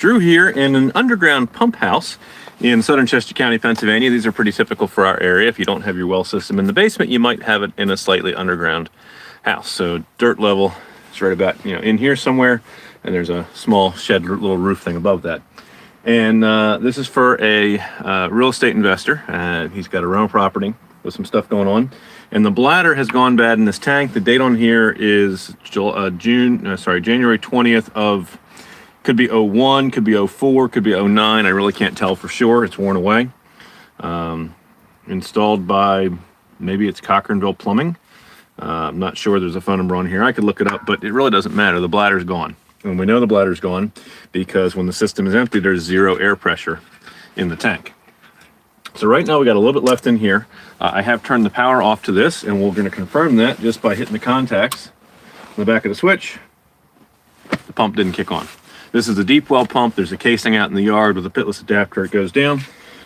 Drew here in an underground pump house in southern Chester County, Pennsylvania. These are pretty typical for our area. If you don't have your well system in the basement, you might have it in a slightly underground house. So dirt level, it's right about in here somewhere, and there's a small shed little roof thing above that. And this is for a real estate investor. He's got a rental property with some stuff going on, and the bladder has gone bad in this tank. The date on here is January 20th of, could be 01, could be 04, could be 09. I really can't tell for sure. It's worn away. Installed by, maybe it's Cochranville Plumbing. I'm not sure. There's a phone number on here. I could look it up, but it really doesn't matter. The bladder's gone. And we know the bladder's gone because when the system is empty, there's zero air pressure in the tank. So right now we got a little bit left in here. I have turned the power off to this, and we're going to confirm that just by hitting the contacts on the back of the switch. The pump didn't kick on. This is a deep well pump. There's a casing out in the yard with a pitless adapter. It goes down.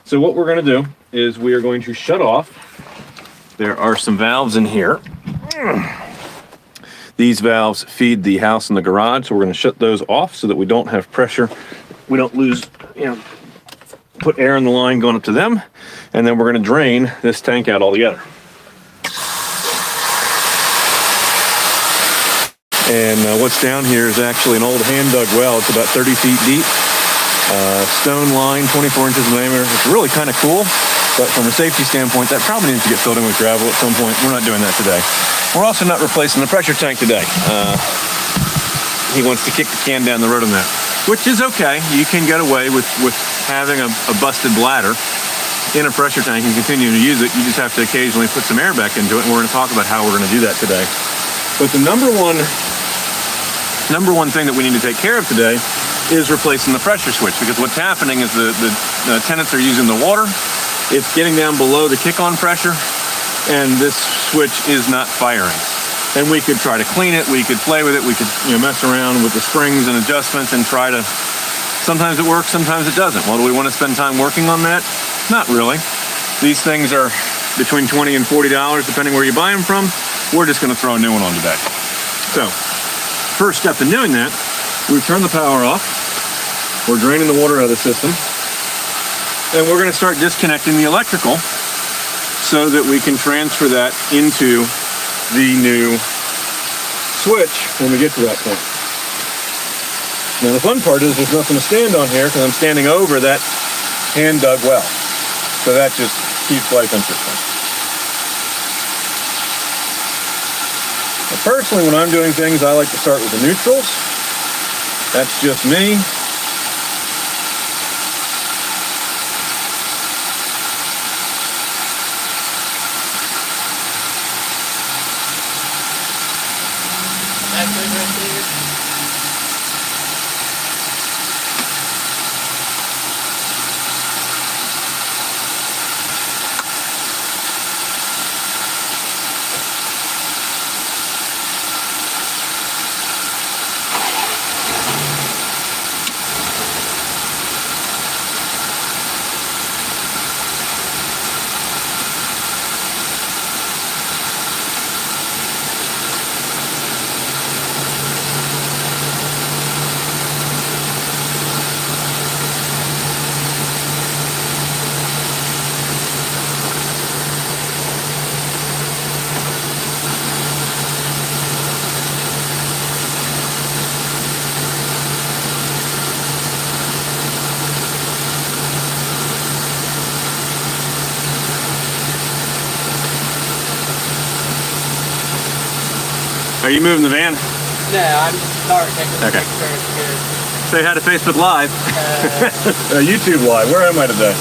So what we're going to do is we are going to shut off. There are some valves in here. These valves feed the house and the garage, so we're going to shut those off so that we don't have pressure. We don't lose, put air in the line going up to them. And then we're going to drain this tank out altogether. And what's down here is actually an old hand-dug well. It's about 30 feet deep. Stone line, 24 inches in diameter. It's really kind of cool, but from a safety standpoint, that probably needs to get filled in with gravel at some point. We're not doing that today. We're also not replacing the pressure tank today. He wants to kick the can down the road on that, which is okay. You can get away with having a busted bladder in a pressure tank and continue to use it. You just have to occasionally put some air back into it, and we're going to talk about how we're going to do that today. But the number one thing that we need to take care of today is replacing the pressure switch, because what's happening is the tenants are using the water. It's getting down below the kick-on pressure, and this switch is not firing. And we could try to clean it, we could play with it, we could mess around with the springs and adjustments and try to, sometimes it works, sometimes it doesn't. Well, do we want to spend time working on that? Not really. These things are between $20 and $40 depending where you buy them from. We're just going to throw a new one on today. So, first step in doing that, we turn the power off. We're draining the water out of the system. And we're going to start disconnecting the electrical so that we can transfer that into the new switch when we get to that point. Now the fun part is there's nothing to stand on here because I'm standing over that hand-dug well. So that just keeps life interesting. Personally, when I'm doing things, I like to start with the neutrals. That's just me. Are you moving the van? No, I'm just starting taking the pictures here. Say hi to Facebook Live. YouTube Live. Where am I today?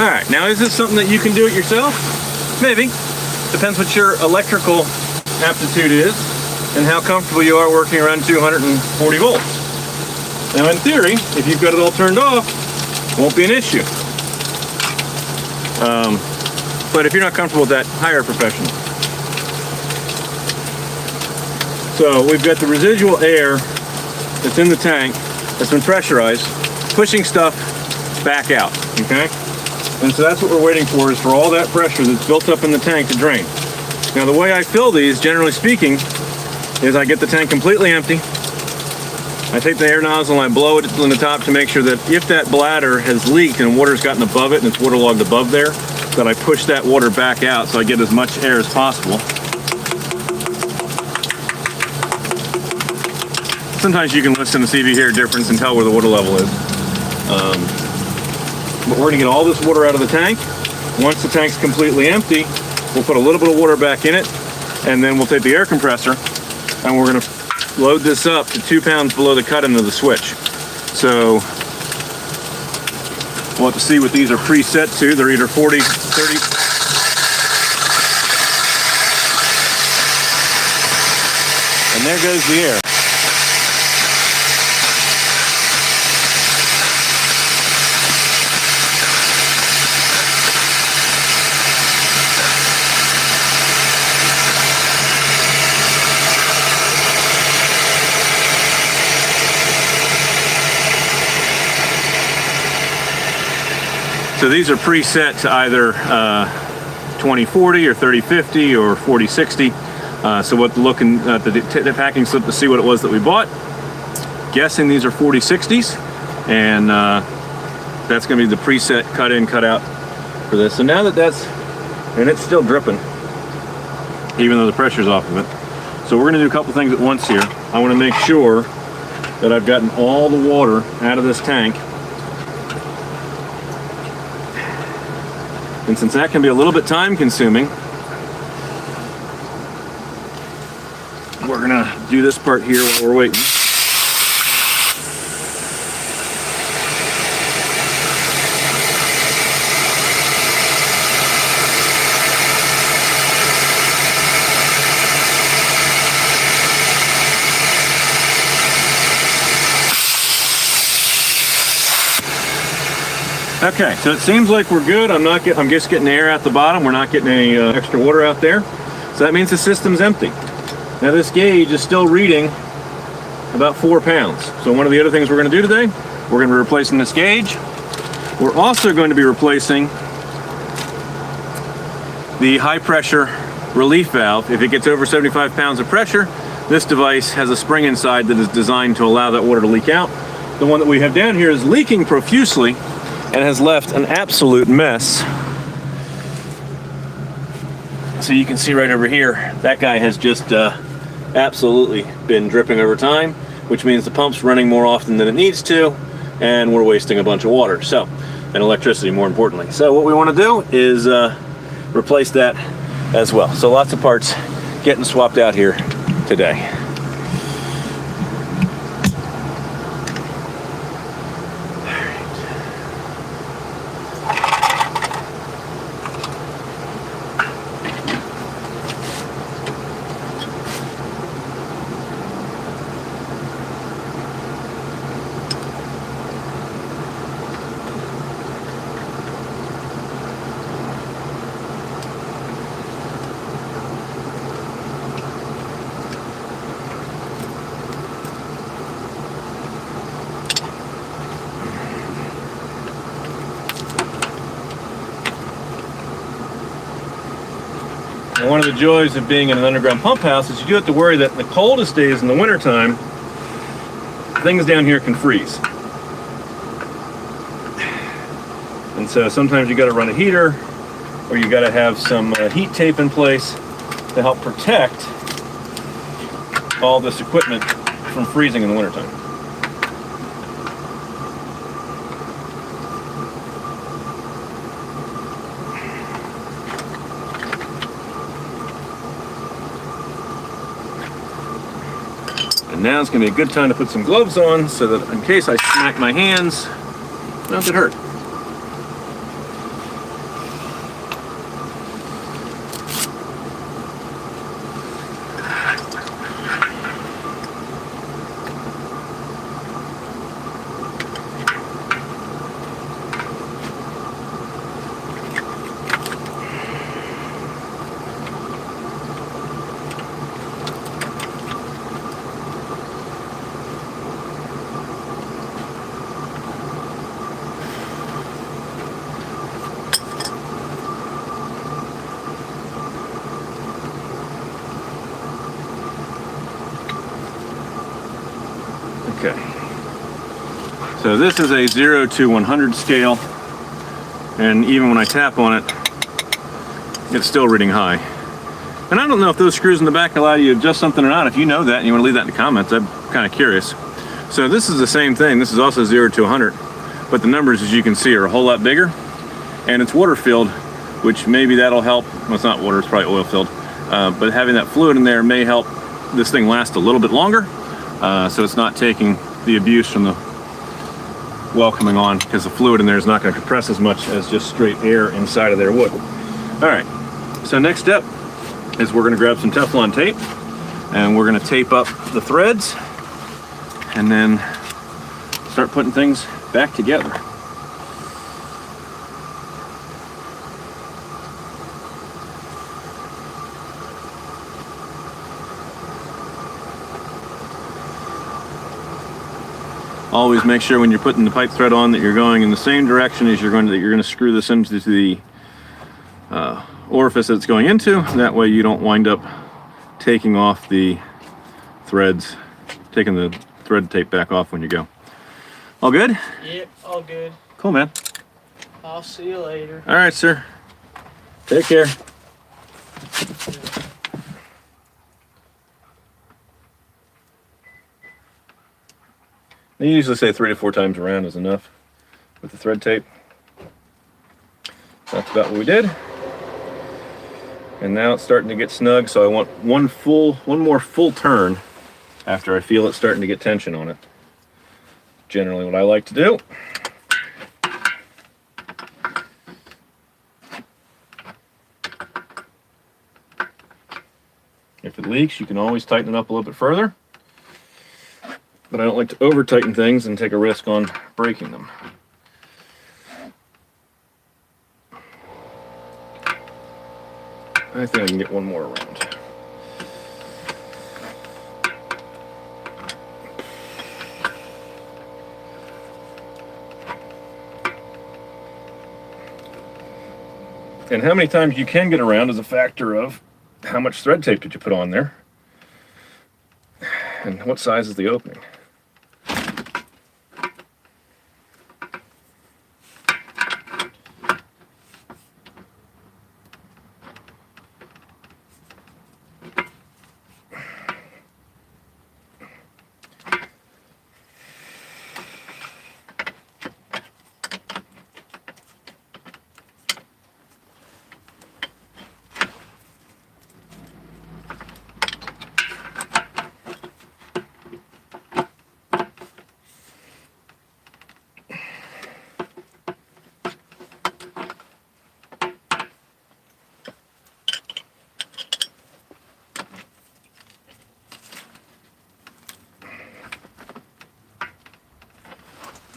All right, now is this something that you can do it yourself? Maybe. Depends what your electrical aptitude is and how comfortable you are working around 240 volts. Now in theory, if you've got it all turned off, it won't be an issue. But if you're not comfortable with that, hire a professional. So we've got the residual air that's in the tank that's been pressurized, pushing stuff back out, okay? And so that's what we're waiting for, is for all that pressure that's built up in the tank to drain. Now the way I fill these, generally speaking, is I get the tank completely empty. I take the air nozzle and I blow it on the top to make sure that if that bladder has leaked and water's gotten above it and it's waterlogged above there, that I push that water back out so I get as much air as possible. Sometimes you can listen to CV hear a difference and tell where the water level is. But we're gonna get all this water out of the tank. Once the tank's completely empty, we'll put a little bit of water back in it, and then we'll take the air compressor and we're gonna load this up to 2 pounds below the cut end of the switch. So we'll have to see what these are preset to. They're either 40, 30. And there goes the air. So these are preset to either 2040 or 3050 or 4060. So what looking at the packing slip to see what it was that we bought. Guessing these are 4060s, and that's going to be the preset cut in, cut out for this. So now that that's, and it's still dripping, even though the pressure's off of it. So we're going to do a couple things at once here. I want to make sure that I've gotten all the water out of this tank. And since that can be a little bit time consuming, we're gonna do this part here while we're waiting. Okay, so it seems like we're good. I'm just getting air out the bottom. We're not getting any extra water out there. So that means the system's empty. Now this gauge is still reading about 4 pounds. So one of the other things we're going to do today, we're going to be replacing this gauge. We're also going to be replacing the high pressure relief valve. If it gets over 75 pounds of pressure, this device has a spring inside that is designed to allow that water to leak out. The one that we have down here is leaking profusely and has left an absolute mess. So you can see right over here, that guy has just absolutely been dripping over time, which means the pump's running more often than it needs to, and we're wasting a bunch of water, so, and electricity more importantly. So what we want to do is replace that as well. So lots of parts getting swapped out here today. And one of the joys of being in an underground pump house is you do have to worry that in the coldest days in the wintertime, things down here can freeze. And so sometimes you got to run a heater, or you got to have some heat tape in place to help protect all this equipment from freezing in the wintertime. And now it's going to be a good time to put some gloves on so that in case I smack my hands, I don't get hurt. So this is a 0 to 100 scale, and even when I tap on it, it's still reading high. And I don't know if those screws in the back allow you to adjust something or not. If you know that and you want to leave that in the comments, I'm kind of curious. So this is the same thing. This is also 0 to 100, but the numbers, as you can see, are a whole lot bigger, and it's water filled, which maybe that'll help. Well, it's not water, it's probably oil filled, but having that fluid in there may help this thing last a little bit longer, so it's not taking the abuse from the well coming on, because the fluid in there is not going to compress as much as just straight air inside of their wood. All right, so next step is we're going to grab some Teflon tape, and we're going to tape up the threads, and then start putting things back together. Always make sure when you're putting the pipe thread on that you're going in the same direction as you're going to screw this into the orifice that it's going into. That way you don't wind up taking off the threads, taking the thread tape back off when you go. All good? Yep, all good. Cool, man. I'll see you later. All right, sir. Take care. They usually say 3 to 4 times around is enough with the thread tape. That's about what we did. And now it's starting to get snug, so I want one more full turn after I feel it starting to get tension on it. Generally what I like to do. If it leaks, you can always tighten it up a little bit further. But I don't like to over tighten things and take a risk on breaking them. I think I can get one more around. And how many times you can get around is a factor of how much thread tape did you put on there and what size is the opening.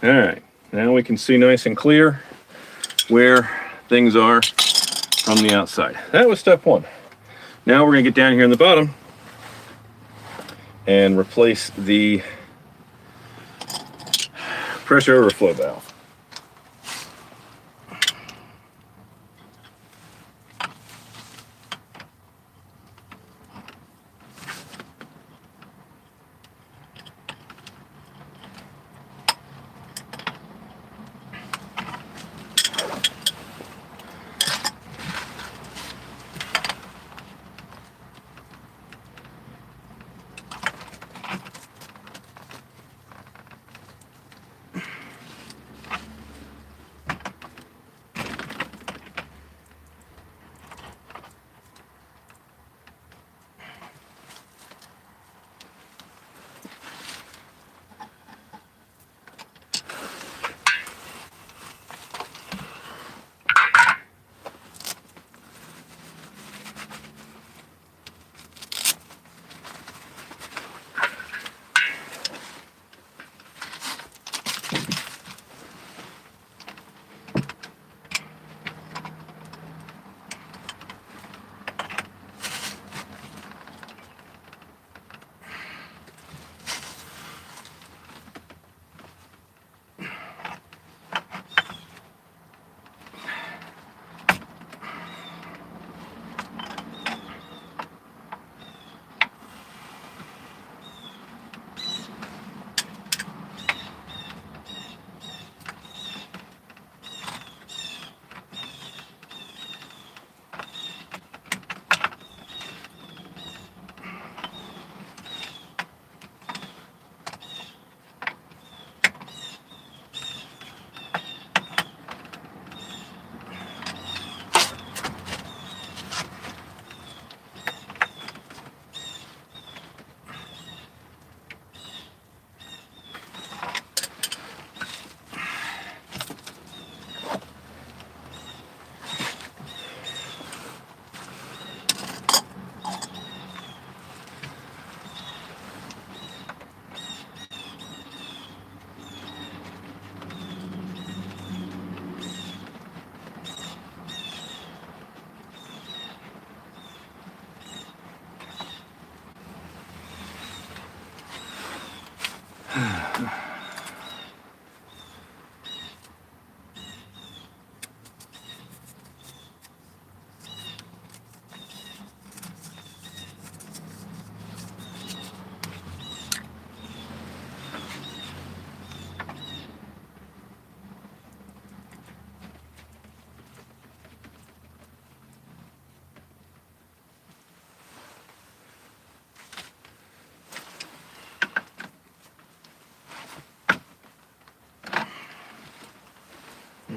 All right, now we can see nice and clear where things are from the outside. That was step one. Now we're gonna get down here in the bottom and replace the pressure overflow valve.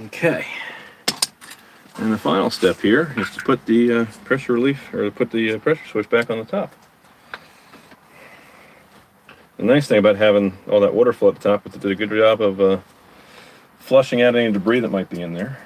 Okay. And the final step here is to put the pressure relief, or to put the pressure switch back on the top. The nice thing about having all that water flow at the top is it did a good job of flushing out any debris that might be in there.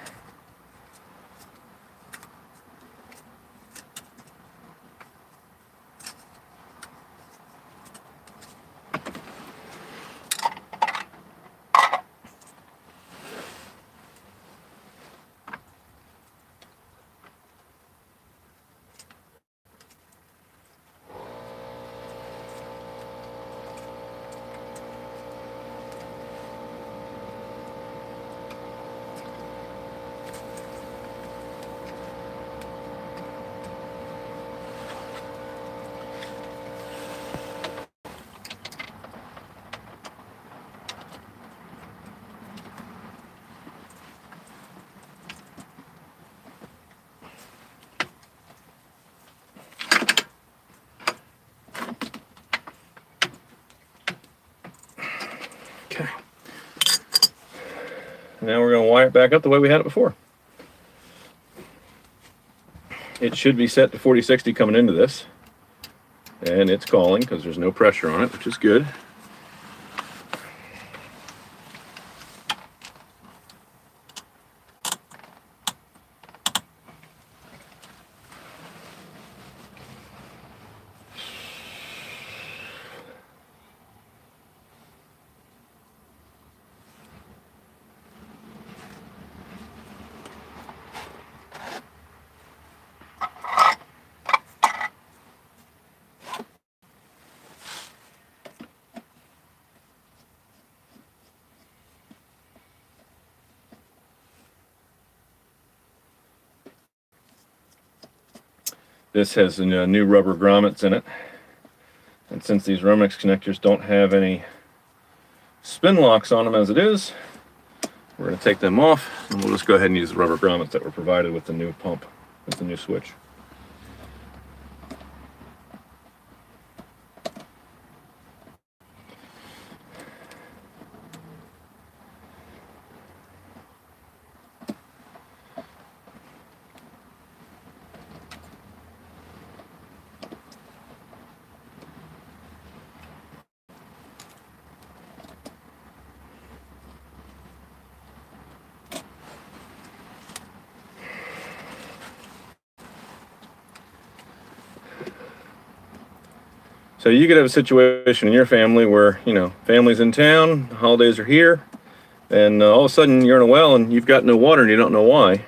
Okay. Now we're going to wire it back up the way we had it before. It should be set to 40-60 coming into this. And it's calling because there's no pressure on it, which is good. This has new rubber grommets in it, and since these Romex connectors don't have any spin locks on them as it is, we're going to take them off, and we'll just go ahead and use the rubber grommets that were provided with the new pump, with the new switch. So you could have a situation in your family where, family's in town, holidays are here, and all of a sudden you're in a well and you've got no water and you don't know why. And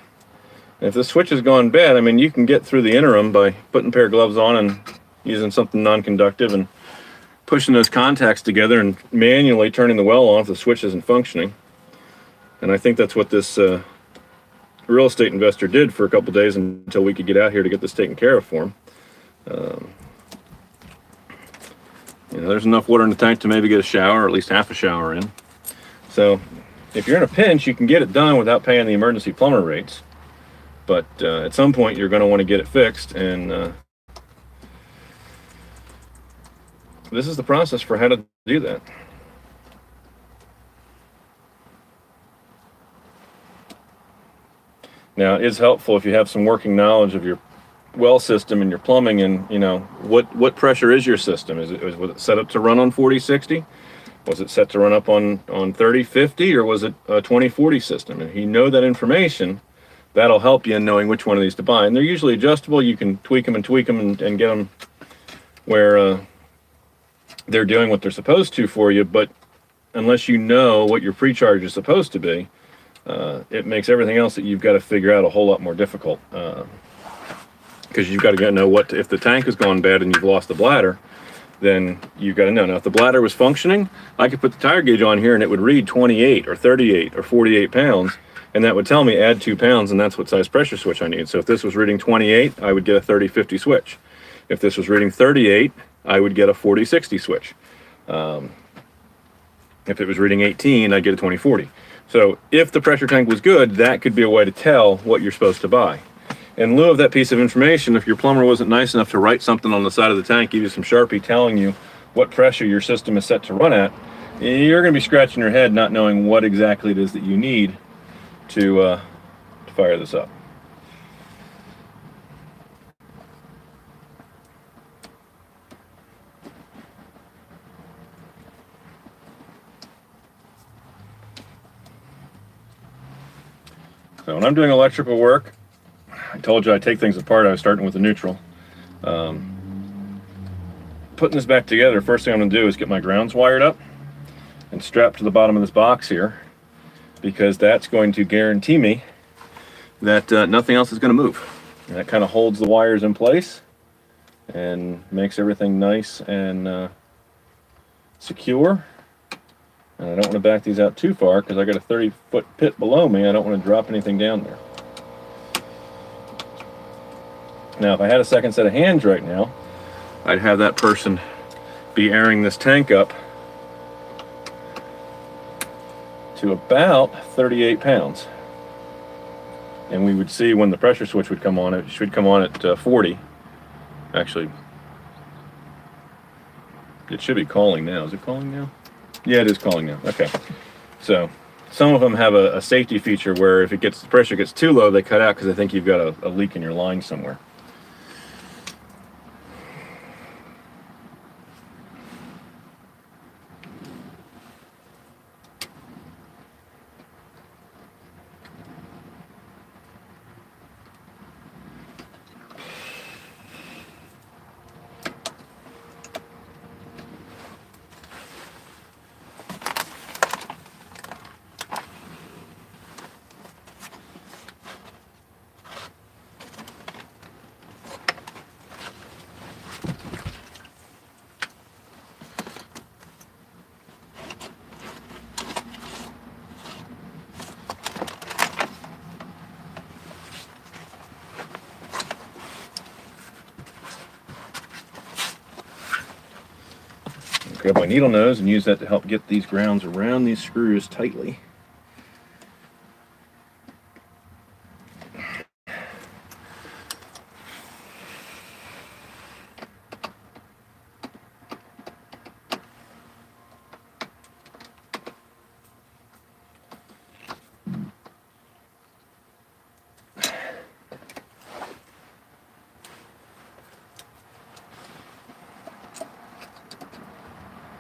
if the switch has gone bad, you can get through the interim by putting a pair of gloves on and using something non-conductive and pushing those contacts together and manually turning the well on if the switch isn't functioning. And I think that's what this real estate investor did for a couple days until we could get out here to get this taken care of for him. There's enough water in the tank to maybe get a shower, or at least half a shower in. So if you're in a pinch, you can get it done without paying the emergency plumber rates. But at some point, you're going to want to get it fixed. And this is the process for how to do that. Now, it is helpful if you have some working knowledge of your well system and your plumbing, and what pressure is your system. Was it set up to run on 40-60? Was it set to run up on 30-50, or was it a 20-40 system? And if you know that information, that'll help you in knowing which one of these to buy. And they're usually adjustable. You can tweak them and get them where they're doing what they're supposed to for you. But unless you know what your precharge is supposed to be, it makes everything else that you've got to figure out a whole lot more difficult. Because you've got to know if the tank has gone bad and you've lost the bladder, then you've got to know. Now, if the bladder was functioning, I could put the tire gauge on here and it would read 28 or 38 or 48 pounds, and that would tell me add 2 pounds, and that's what size pressure switch I need. So if this was reading 28, I would get a 30-50 switch. If this was reading 38, I would get a 40-60 switch. If it was reading 18, I'd get a 20-40. So if the pressure tank was good, that could be a way to tell what you're supposed to buy. In lieu of that piece of information, if your plumber wasn't nice enough to write something on the side of the tank, give you some Sharpie telling you what pressure your system is set to run at, you're going to be scratching your head not knowing what exactly it is that you need to fire this up. So when I'm doing electrical work, I told you I take things apart. I was starting with the neutral. Putting this back together, first thing I'm going to do is get my grounds wired up and strapped to the bottom of this box here, because that's going to guarantee me that nothing else is going to move. And that kind of holds the wires in place and makes everything nice and secure. And I don't want to back these out too far because I got a 30-foot pit below me. I don't want to drop anything down there. Now, if I had a second set of hands right now, I'd have that person be airing this tank up to about 38 pounds. And we would see when the pressure switch would come on, it should come on at 40. Actually, it should be calling now. Is it calling now? Yeah, it is calling now. Okay. So some of them have a safety feature where if the pressure gets too low, they cut out because they think you've got a leak in your line somewhere. Grab my needle nose and use that to help get these grounds around these screws tightly.